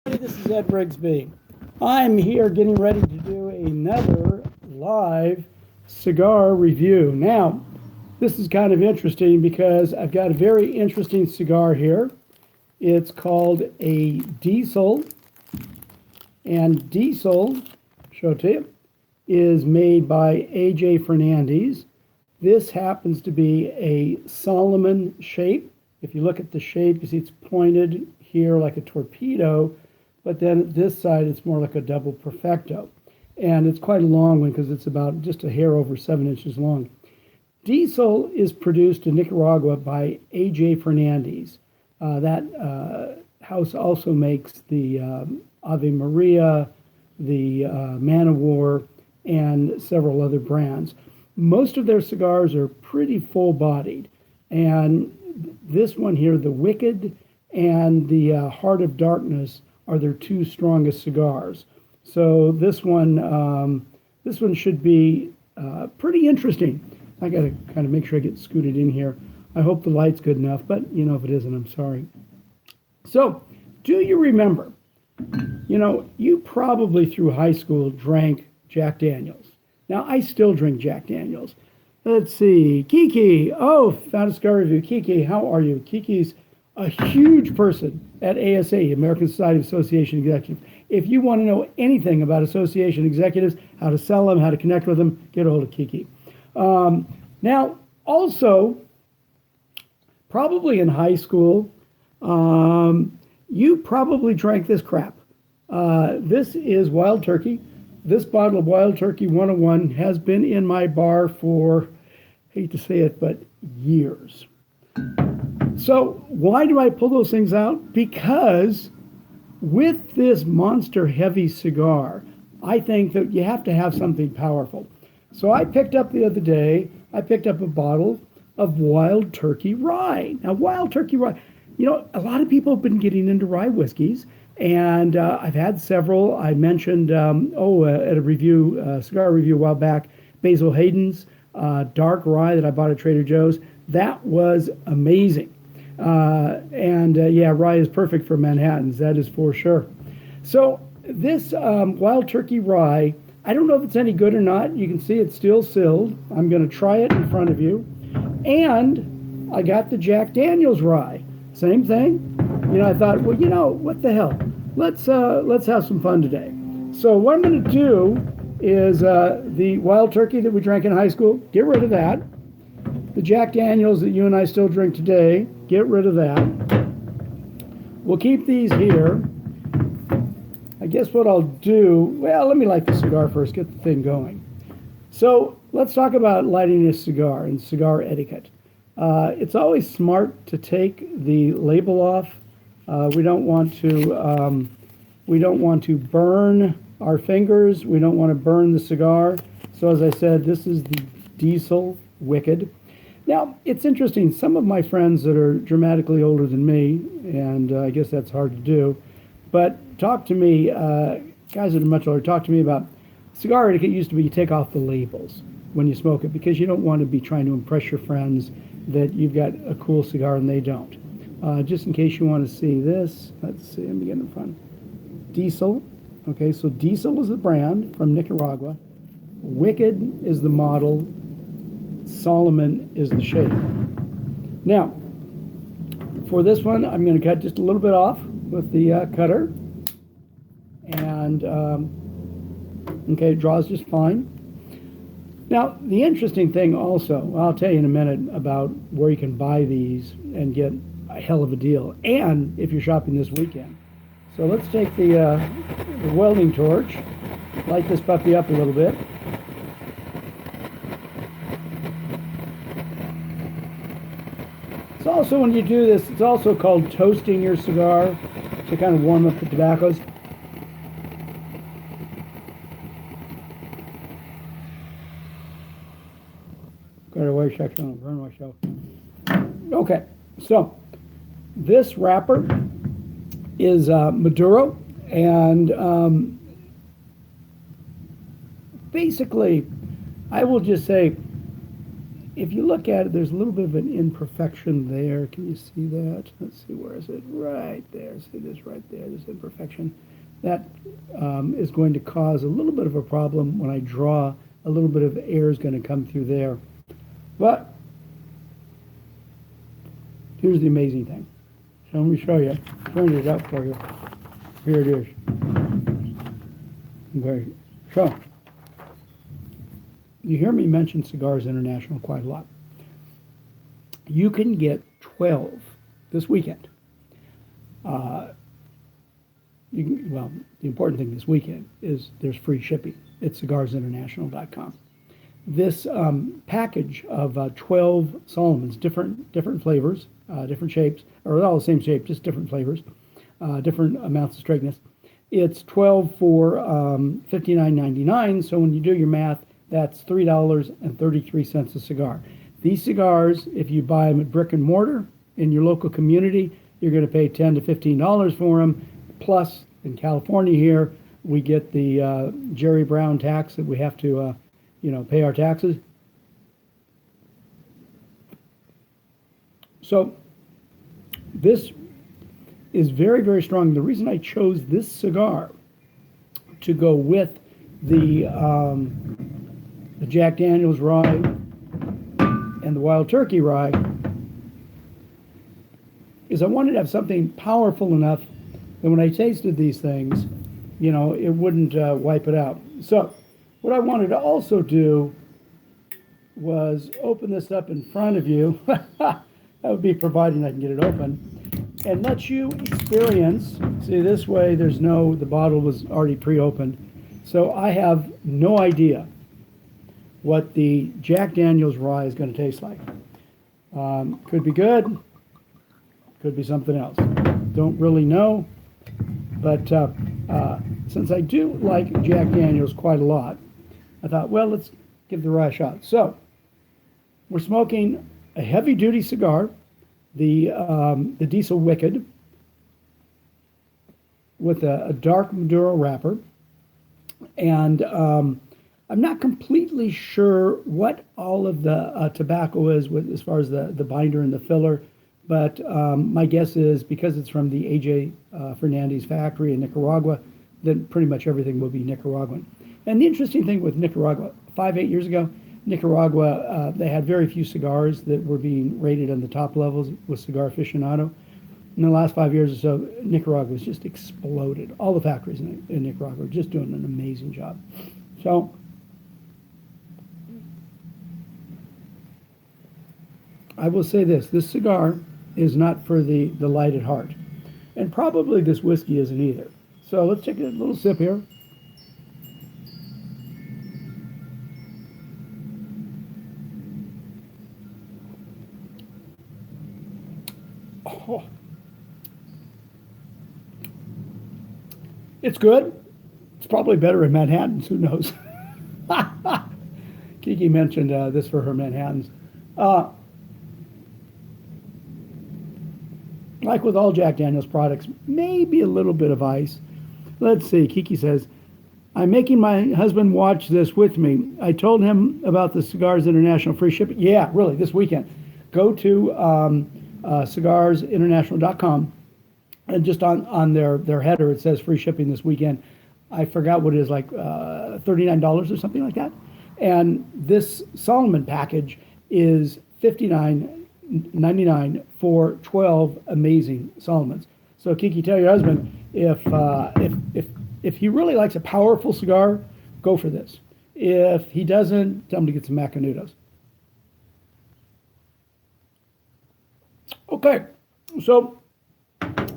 This is Ed Rigsbee. I'm here getting ready to do another live cigar review. Now, this is kind of interesting because I've got a very interesting cigar here. It's called a Diesel, and Diesel, show it to you, is made by A.J. Fernandez. This happens to be a Salomon shape. If you look at the shape, you see it's pointed here like a torpedo, but then at this side it's more like a double perfecto. And it's quite a long one because it's about just a hair over 7 inches long. Diesel is produced in Nicaragua by A.J. Fernandez. That house also makes the Ave Maria, the Man of War, and several other brands. Most of their cigars are pretty full-bodied, and this one here, the Wicked and the Heart of Darkness, are their two strongest cigars. So this one should be pretty interesting. I got to kind of make sure I get scooted in here. I hope the light's good enough, but if it isn't, I'm sorry. So, do you remember? You probably through high school drank Jack Daniels. Now, I still drink Jack Daniels. Let's see. Kiki. Oh, found a cigar review. Kiki, how are you? Kiki's a huge person at ASA, American Society of Association Executives. If you want to know anything about association executives, how to sell them, how to connect with them, get a hold of Kiki. Now, also, probably in high school, you probably drank this crap. This is Wild Turkey. This bottle of Wild Turkey 101 has been in my bar for, hate to say it, but years. So why do I pull those things out? Because with this monster heavy cigar, I think that you have to have something powerful. So I picked up the other day, a bottle of Wild Turkey Rye. Now, Wild Turkey Rye, a lot of people have been getting into rye whiskeys, and I've had several. I mentioned, at a review, cigar review a while back, Basil Hayden's dark rye that I bought at Trader Joe's. That was amazing. Rye is perfect for Manhattans, that is for sure. So this Wild Turkey Rye, I don't know if it's any good or not. You can see it's still sealed. I'm going to try it in front of you. And I got the Jack Daniels Rye. Same thing. I thought, well, what the hell? Let's have some fun today. So what I'm going to do is the Wild Turkey that we drank in high school, get rid of that. The Jack Daniels that you and I still drink today, get rid of that. We'll keep these here. I guess what I'll do, well, let me light the cigar first, get the thing going. So let's talk about lighting a cigar and cigar etiquette. It's always smart to take the label off. We don't want to burn our fingers. We don't want to burn the cigar. So as I said, this is the Diesel Wicked. Now, it's interesting. Some of my friends that are dramatically older than me, and I guess that's hard to do, but talk to me, guys that are much older, talk to me about cigar etiquette. Used to be you take off the labels when you smoke it because you don't want to be trying to impress your friends that you've got a cool cigar and they don't. Just in case you want to see this, let's see, let me get in front. Diesel. Okay, so Diesel is the brand from Nicaragua. Wicked is the model. Salomon is the shape. Now, for this one, I'm going to cut just a little bit off with the cutter. And, okay, it draws just fine. Now, the interesting thing also, I'll tell you in a minute about where you can buy these and get a hell of a deal, and if you're shopping this weekend. So let's take the welding torch, light this puppy up a little bit. It's also, when you do this, it's also called toasting your cigar to kind of warm up the tobaccos. Got away section on burn myself. Okay, so this wrapper is Maduro, and basically, I will just say if you look at it, there's a little bit of an imperfection there. Can you see that? Let's see, where is it? Right there. See this right there, this imperfection. That is going to cause a little bit of a problem when I draw. A little bit of air is going to come through there. But here's the amazing thing. So let me show you. Turn it up for you. Here it is. Okay. So you hear me mention Cigars International quite a lot. You can get 12 this weekend. Well, the important thing this weekend is there's free shipping at cigarsinternational.com. This package of 12 Solomons, different flavors, different shapes, or all the same shape, just different flavors, different amounts of straightness. It's 12 for $59.99. So when you do your math, that's $3.33 a cigar. These cigars, if you buy them at brick and mortar in your local community, you're going to pay $10 to $15 for them. Plus, in California here, we get the Jerry Brown tax that we have to, pay our taxes. So this is very, very strong. The reason I chose this cigar to go with the Jack Daniels Rye and the Wild Turkey Rye is I wanted to have something powerful enough that when I tasted these things, it wouldn't wipe it out. So what I wanted to also do was open this up in front of you. That would be providing I can get it open. And let you experience. See, this way the bottle was already pre-opened. So I have no idea what the Jack Daniels Rye is going to taste like. Could be good. Could be something else. Don't really know. But since I do like Jack Daniels quite a lot, I thought, well, let's give the rye a shot. So we're smoking a heavy-duty cigar, the Diesel Wicked, with a dark Maduro wrapper. And I'm not completely sure what all of the tobacco is as far as the binder and the filler. But my guess is because it's from the A.J. Fernandez factory in Nicaragua, then pretty much everything will be Nicaraguan. And the interesting thing with Nicaragua, 8 years ago, Nicaragua, they had very few cigars that were being rated on the top levels with Cigar Aficionado. In the last 5 years or so, Nicaragua has just exploded. All the factories in Nicaragua are just doing an amazing job. So I will say this cigar is not for the light at heart. And probably this whiskey isn't either. So let's take a little sip here. Oh. It's good. It's probably better in Manhattans. Who knows? Kiki mentioned this for her Manhattans. Like with all Jack Daniels products, maybe a little bit of ice. Let's see. Kiki says, I'm making my husband watch this with me. I told him about the Cigars International free shipping. Yeah, really, this weekend. Go to cigarsinternational.com, and just on their header, it says free shipping this weekend. I forgot what it is, like $39 or something like that. And this Solomon package is $59.99 for 12 amazing Solomons. So Kiki, tell your husband if he really likes a powerful cigar, go for this. If he doesn't, tell him to get some Macanudos. Okay, so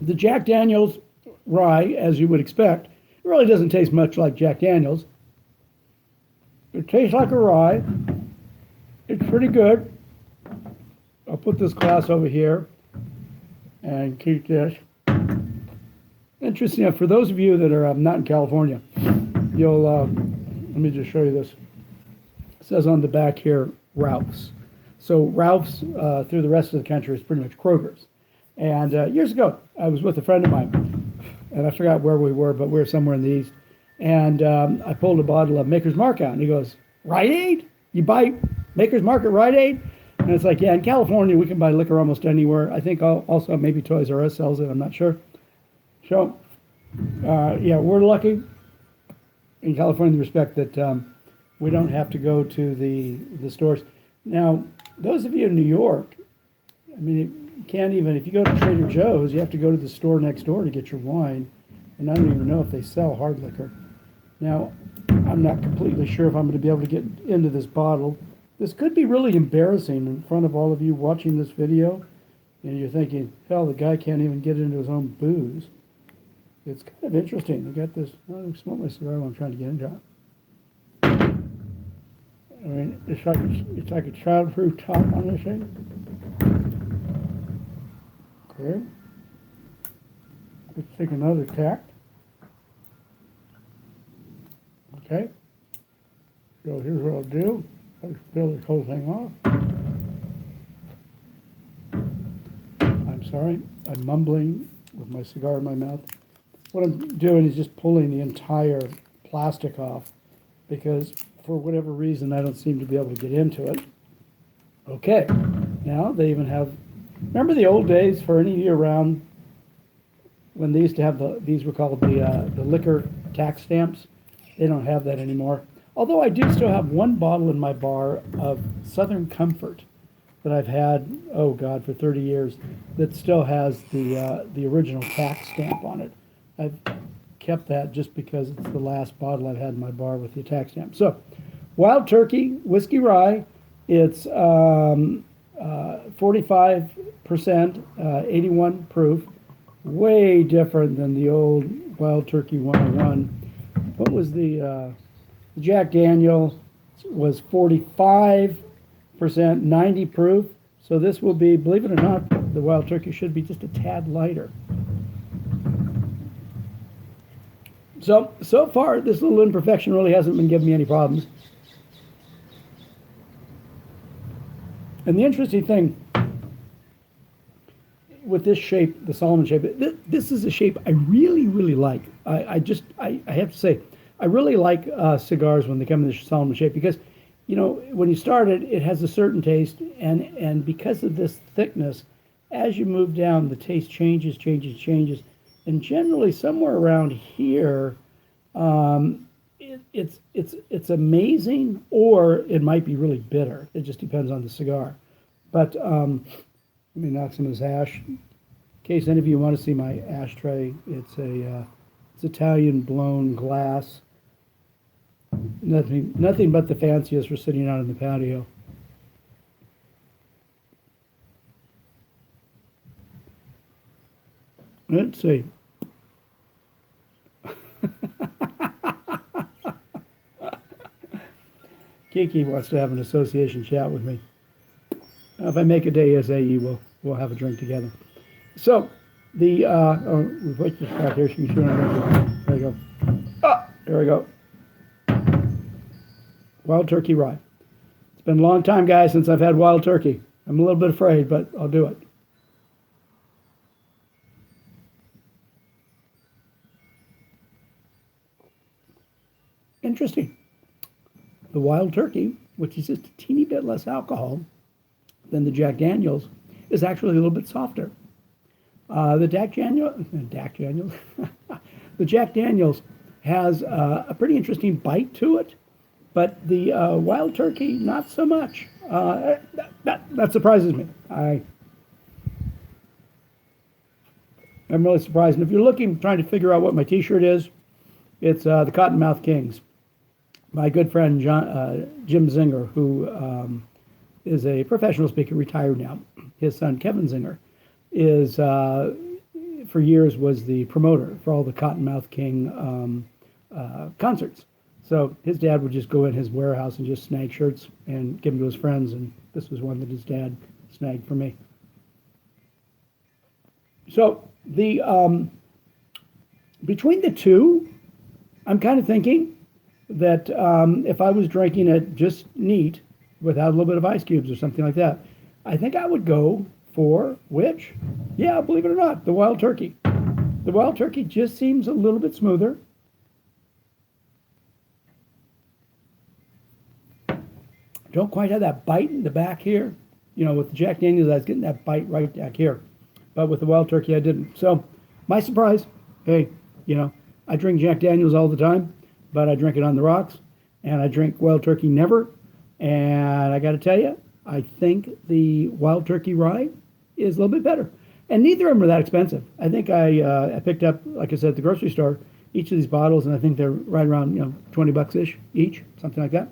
the Jack Daniels Rye, as you would expect, it really doesn't taste much like Jack Daniels. It tastes like a rye. It's pretty good. I'll put this glass over here and keep this. Interesting enough, for those of you that are not in California, you'll, let me just show you this. It says on the back here, Ralph's. So Ralph's through the rest of the country is pretty much Kroger's. And years ago, I was with a friend of mine, and I forgot where we were, but we were somewhere in the East. And I pulled a bottle of Maker's Mark out, and he goes, Rite Aid? You buy Maker's Market, Rite Aid. And it's like, yeah, in California, we can buy liquor almost anywhere. I think also maybe Toys R Us sells it. I'm not sure. So, yeah, we're lucky in California in the respect that we don't have to go to the stores. Now, those of you in New York, I mean, you can't even, if you go to Trader Joe's, you have to go to the store next door to get your wine. And I don't even know if they sell hard liquor. Now, I'm not completely sure if I'm going to be able to get into this bottle. This could be really embarrassing in front of all of you watching this video. And you're thinking, hell, the guy can't even get into his own booze. It's kind of interesting. They got this, I smoke my cigar while I'm trying to get into it. I mean, it's like a child-proof top on this thing. Okay. Let's take another tack. Okay. So here's what I'll do. I'll spill this whole thing off. I'm sorry. I'm mumbling with my cigar in my mouth. What I'm doing is just pulling the entire plastic off because for whatever reason I don't seem to be able to get into it. Okay. Now they even have, remember the old days for any of you around when they used to have these were called the liquor tax stamps? They don't have that anymore. Although I do still have one bottle in my bar of Southern Comfort that I've had, oh God, for 30 years, that still has the original tax stamp on it. I've kept that just because it's the last bottle I've had in my bar with the tax stamp. So, Wild Turkey Whiskey Rye, it's 45%, 81 proof, way different than the old Wild Turkey 101. What was the Jack Daniel was 45%, 90 proof. So this will be, believe it or not, the Wild Turkey should be just a tad lighter. So far, this little imperfection really hasn't been giving me any problems. And the interesting thing with this shape, the Salomon shape, this is a shape I really, really like. I have to say, I really like cigars when they come in this Salomon shape because, you know, when you start it, it has a certain taste, and because of this thickness, as you move down, the taste changes, and generally somewhere around here, it's amazing, or it might be really bitter. It just depends on the cigar. But let me knock some of this ash. In case any of you want to see my ashtray, it's Italian blown glass. Nothing but the fanciest for sitting out in the patio. Let's see. Kiki wants to have an association chat with me. If I make it to ASAE, we'll have a drink together. So we put this back here so you can shoot on. There we go. Ah, there we go. Wild Turkey Rye. It's been a long time, guys, since I've had wild turkey. I'm a little bit afraid, but I'll do it. Interesting. The Wild Turkey, which is just a teeny bit less alcohol than the Jack Daniels, is actually a little bit softer. The Jack Daniels has a pretty interesting bite to it, but the Wild Turkey, not so much. That surprises me. I'm really surprised. And if you're trying to figure out what my T-shirt is, it's the Kottonmouth Kings. My good friend Jim Zinger, who is a professional speaker, retired now. His son Kevin Zinger is, for years, was the promoter for all the Kottonmouth King concerts. So his dad would just go in his warehouse and just snag shirts and give them to his friends, and this was one that his dad snagged for me. So the between the two, I'm kind of thinking that if I was drinking it just neat, without a little bit of ice cubes or something like that, I think I would go for which? Yeah, believe it or not, the Wild Turkey. The Wild Turkey just seems a little bit smoother. Don't quite have that bite in the back here. You know, with the Jack Daniels, I was getting that bite right back here. But with the Wild Turkey, I didn't. So, my surprise, hey, you know, I drink Jack Daniels all the time, but I drink it on the rocks, and I drink Wild Turkey never. And I got to tell you, I think the Wild Turkey Rye is a little bit better. And neither of them are that expensive. I think I picked up, like I said, at the grocery store, each of these bottles, and I think they're right around, you know, 20 bucks-ish each, something like that.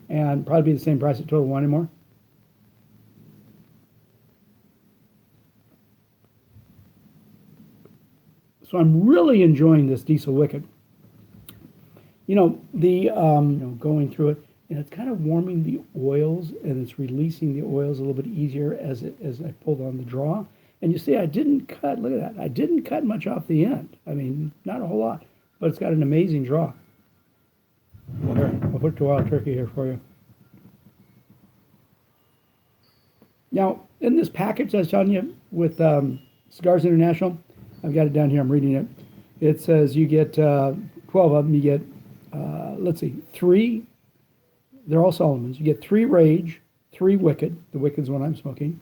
And probably be the same price at Total Wine & More. So I'm really enjoying this Diesel Wicked. You know, going through it, and it's kind of warming the oils, and it's releasing the oils a little bit easier as I pulled on the draw. And you see, I didn't cut, look at that, I didn't cut much off the end. I mean, not a whole lot, but it's got an amazing draw. Here, I'll put the Wild Turkey here for you. Now, in this package I was telling you with Cigars International, I've got it down here, I'm reading it. It says you get 12 of them, you get, let's see, 3, they're all Solomons. You get 3 Rage, 3 Wicked, the Wicked's one I'm smoking,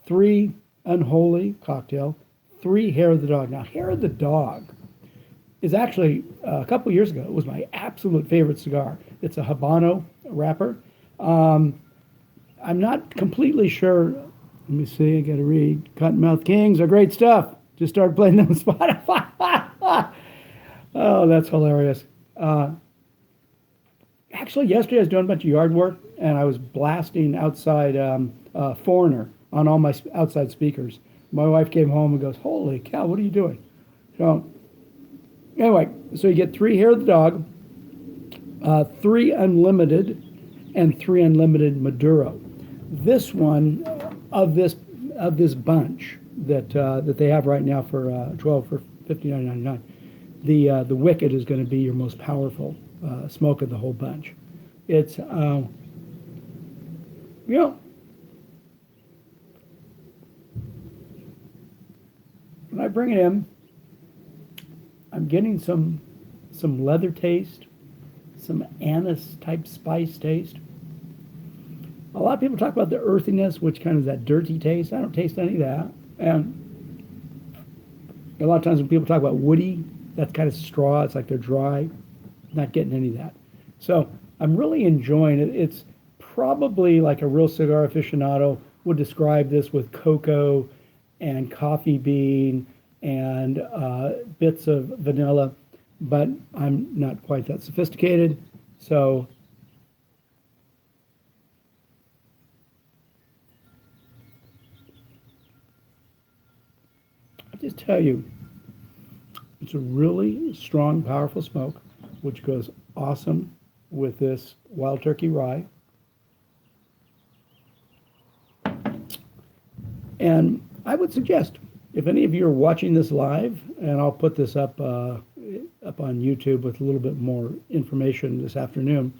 3 Unholy Cocktail, 3 Hair of the Dog. Now, Hair of the Dog is actually, a couple years ago, it was my absolute favorite cigar. It's a Habano wrapper. I'm not completely sure. Let me see, I got to read. Kottonmouth Kings are great stuff. Just started playing them on Spotify. Oh, that's hilarious. Actually, yesterday I was doing a bunch of yard work, and I was blasting outside Foreigner on all my outside speakers. My wife came home and goes, holy cow, what are you doing? So anyway, so you get 3 Hair of the Dog, 3 Unlimited, and 3 Unlimited Maduro. This one of this bunch that they have right now for 12 for $59.99. The Wicked is going to be your most powerful smoke of the whole bunch. It's you know, when I bring it in, I'm getting some leather taste, some anise type spice taste. A lot of people talk about the earthiness, which kind of is that dirty taste. I don't taste any of that. And a lot of times when people talk about woody, that's kind of straw. It's like they're dry. Not getting any of that. So I'm really enjoying it. It's probably like a real cigar aficionado would describe this with cocoa and coffee bean and bits of vanilla, but I'm not quite that sophisticated. So I just tell you, it's a really strong, powerful smoke, which goes awesome with this Wild Turkey Rye. And I would suggest, if any of you are watching this live, and I'll put this up on YouTube with a little bit more information this afternoon,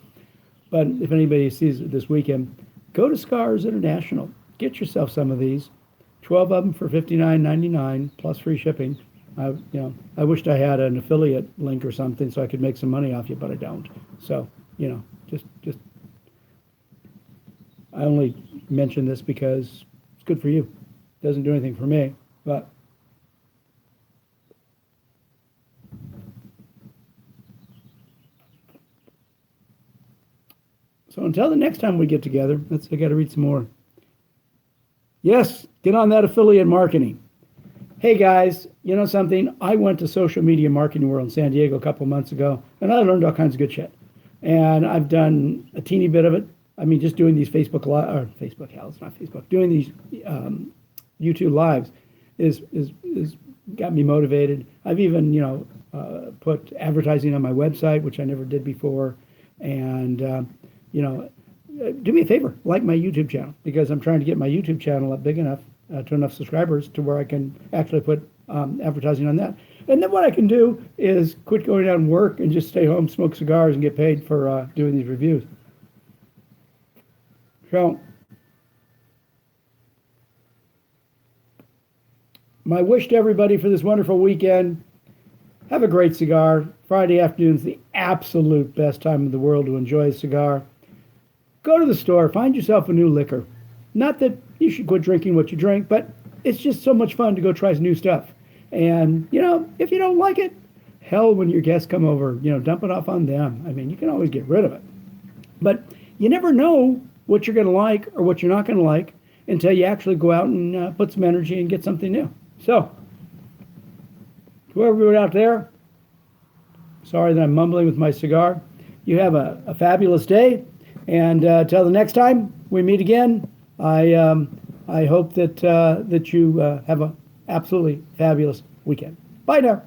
but if anybody sees it this weekend, go to Cigars International. Get yourself some of these. 12 of them for $59.99 plus free shipping. I wished I had an affiliate link or something so I could make some money off you, but I don't. So, just I only mention this because it's good for you. It doesn't do anything for me, but so until the next time we get together, I got to read some more. Yes, get on that affiliate marketing. Hey guys, you know something? I went to Social Media Marketing World in San Diego a couple months ago, and I learned all kinds of good shit. And I've done a teeny bit of it. I mean, just doing these Facebook hell, it's not Facebook. Doing these YouTube lives is got me motivated. I've even put advertising on my website, which I never did before. And do me a favor, like my YouTube channel, because I'm trying to get my YouTube channel up big enough to enough subscribers to where I can actually put advertising on that. And then what I can do is quit going out and work and just stay home, smoke cigars, and get paid for doing these reviews. So my wish to everybody for this wonderful weekend, have a great cigar. Friday afternoon's the absolute best time in the world to enjoy a cigar. go to the store, find yourself a new liquor. Not that you should quit drinking what you drink, but it's just so much fun to go try some new stuff. And, if you don't like it, hell, when your guests come over, dump it off on them. I mean, you can always get rid of it. But you never know what you're going to like or what you're not going to like until you actually go out and put some energy and get something new. So, to everyone out there, sorry that I'm mumbling with my cigar. You have a fabulous day. And till the next time we meet again, I hope that you have an absolutely fabulous weekend. Bye now.